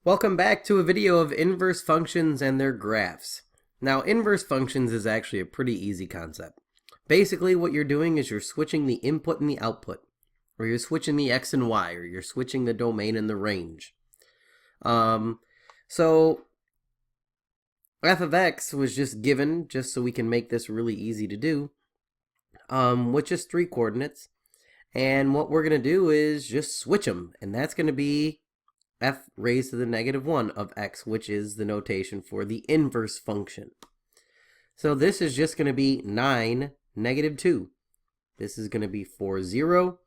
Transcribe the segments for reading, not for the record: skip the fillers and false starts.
Welcome back to a video of inverse functions and their graphs. Now, inverse functions is actually a pretty easy concept. Basically, what you're doing is you're switching the input and the output, or you're switching the x and y, or you're switching the domain and the range. So f of x was just given just so we can make this really easy to do, with just 3 coordinates. And what we're going to do is just switch them, and that's going to be f raised to the -1 of x, which is the notation for the inverse function. So this is just going to be 9, -2. This is going to be 4, 0,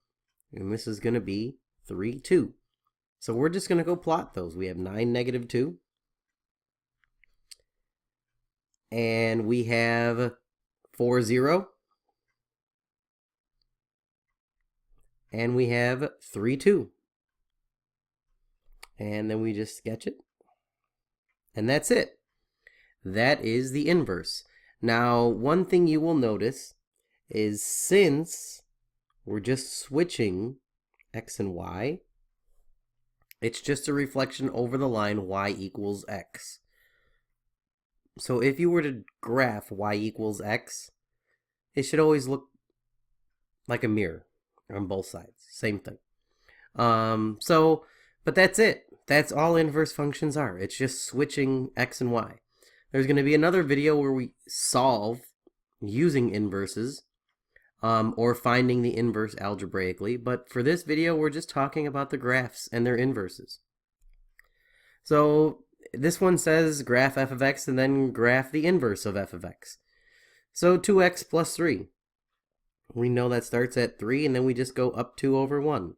and this is going to be 3, 2. So we're just going to go plot those. We have 9, -2, and we have 4, 0, and we have 3, 2. And then we just sketch it. And that's it. That is the inverse. Now, one thing you will notice is since we're just switching x and y, it's just a reflection over the line y equals x. So if you were to graph y equals x, it should always look like a mirror on both sides. Same thing. But that's it. That's all inverse functions are. It's just switching x and y. There's going to be another video where we solve using inverses, or finding the inverse algebraically. But for this video, we're just talking about the graphs and their inverses. So this one says graph f of x and then graph the inverse of f of x. So 2x plus 3. We know that starts at 3, and then we just go up 2 over 1.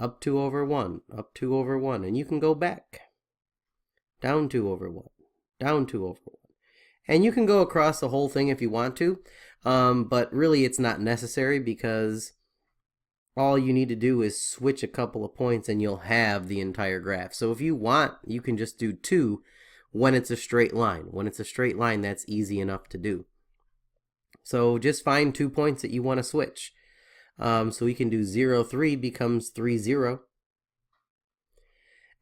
Up 2 over 1, up 2 over 1, and you can go back. Down 2 over 1, down 2 over 1. And you can go across the whole thing if you want to, but really it's not necessary because all you need to do is switch a couple of points and you'll have the entire graph. So if you want, you can just do 2 when it's a straight line. When it's a straight line, that's easy enough to do. So just find 2 points that you want to switch. So we can do 0, 3 becomes 3, 0.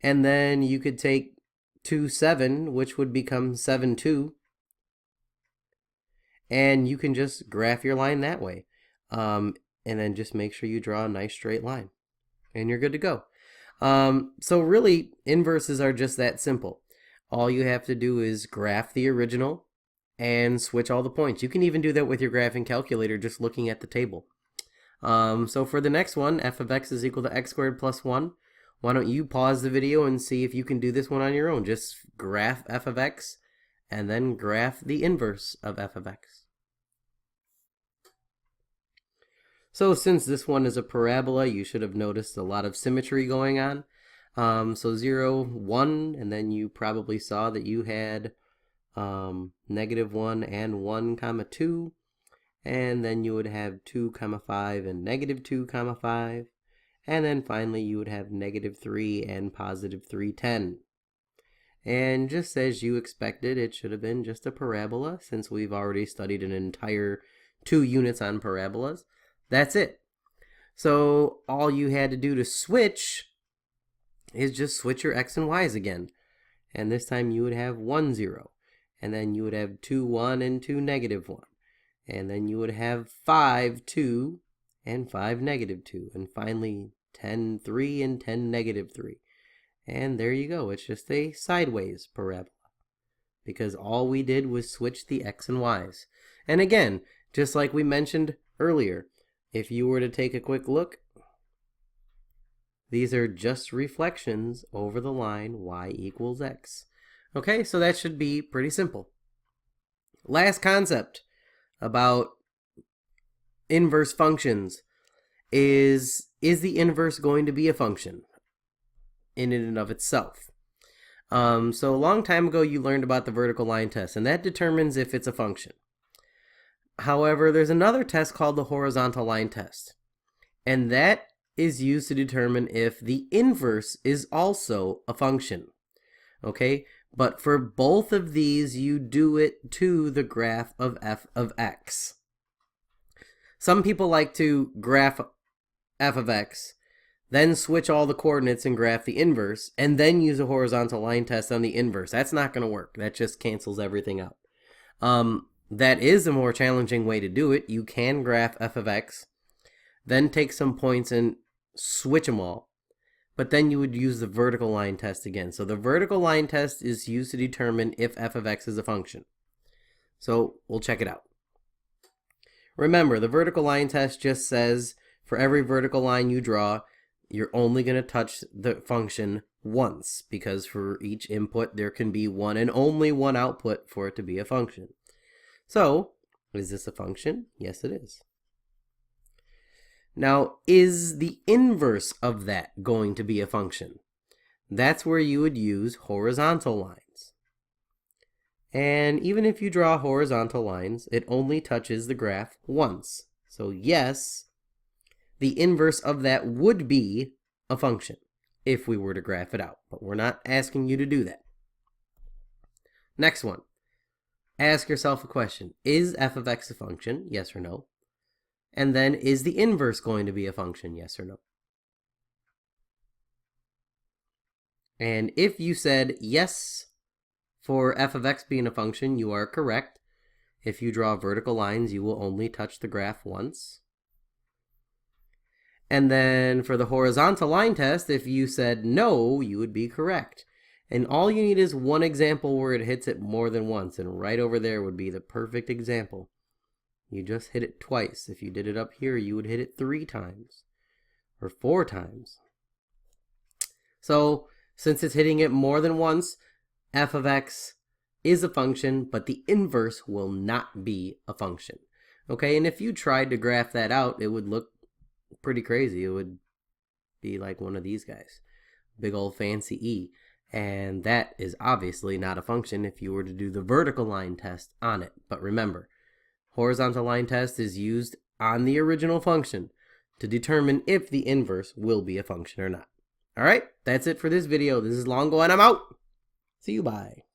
And then you could take 2, 7, which would become 7, 2. And you can just graph your line that way. And then just make sure you draw a nice straight line. And you're good to go. So really, inverses are just that simple. All you have to do is graph the original and switch all the points. You can even do that with your graphing calculator just looking at the table. So for the next one, f of x is equal to x squared plus 1. Why don't you pause the video and see if you can do this one on your own. Just graph f of x and then graph the inverse of f of x. So since this one is a parabola, you should have noticed a lot of symmetry going on. So 0, 1, and then you probably saw that you had -1 and 1, 2. And then you would have 2, 5 and -2, 5. And then finally you would have -3 and +3, 10. And just as you expected, it should have been just a parabola since we've already studied an entire 2 units on parabolas. That's it. So all you had to do to switch is just switch your x and y's again. And this time you would have 1, 0. And then you would have 2, 1 and 2, -1. And then you would have 5, 2, and 5, -2. And finally, 10, 3, and 10, -3. And there you go. It's just a sideways parabola. Because all we did was switch the x and y's. And again, just like we mentioned earlier, if you were to take a quick look, these are just reflections over the line y equals x. Okay, so that should be pretty simple. Last concept about inverse functions is the inverse going to be a function in and of itself? So a long time ago you learned about the vertical line test, and that determines if it's a function. However, there's another test called the horizontal line test, and that is used to determine if the inverse is also a function. Okay? But for both of these, you do it to the graph of f of x. Some people like to graph f of x then switch all the coordinates and graph the inverse, and then use a horizontal line test on the inverse. That's not going to work. That just cancels everything out. That is a more challenging way to do it. You can graph f of x, then take some points and switch them all, but then you would use the vertical line test again. So the vertical line test is used to determine if f of x is a function. So we'll check it out. Remember, the vertical line test just says for every vertical line you draw, you're only going to touch the function once, because for each input there can be one and only one output for it to be a function. So, is this a function? Yes, it is. Now, is the inverse of that going to be a function? That's where you would use horizontal lines. And even if you draw horizontal lines, it only touches the graph once. So yes, the inverse of that would be a function if we were to graph it out, but we're not asking you to do that. Next one. Ask yourself a question. Is f of x a function? Yes or no? And then, is the inverse going to be a function? Yes or no? And if you said yes for f of x being a function, you are correct. If you draw vertical lines, you will only touch the graph once. And then for the horizontal line test, if you said no, you would be correct. And all you need is one example where it hits it more than once, and right over there would be the perfect example. You just hit it twice. If you did it up here, you would hit it 3 times or 4 times. So since it's hitting it more than once, f of x is a function, but the inverse will not be a function. Okay, and if you tried to graph that out, it would look pretty crazy. It would be like one of these guys, big old fancy E. And that is obviously not a function if you were to do the vertical line test on it. But remember, horizontal line test is used on the original function to determine if the inverse will be a function or not. All right, that's it for this video. This is Longo, and I'm out. See you, bye.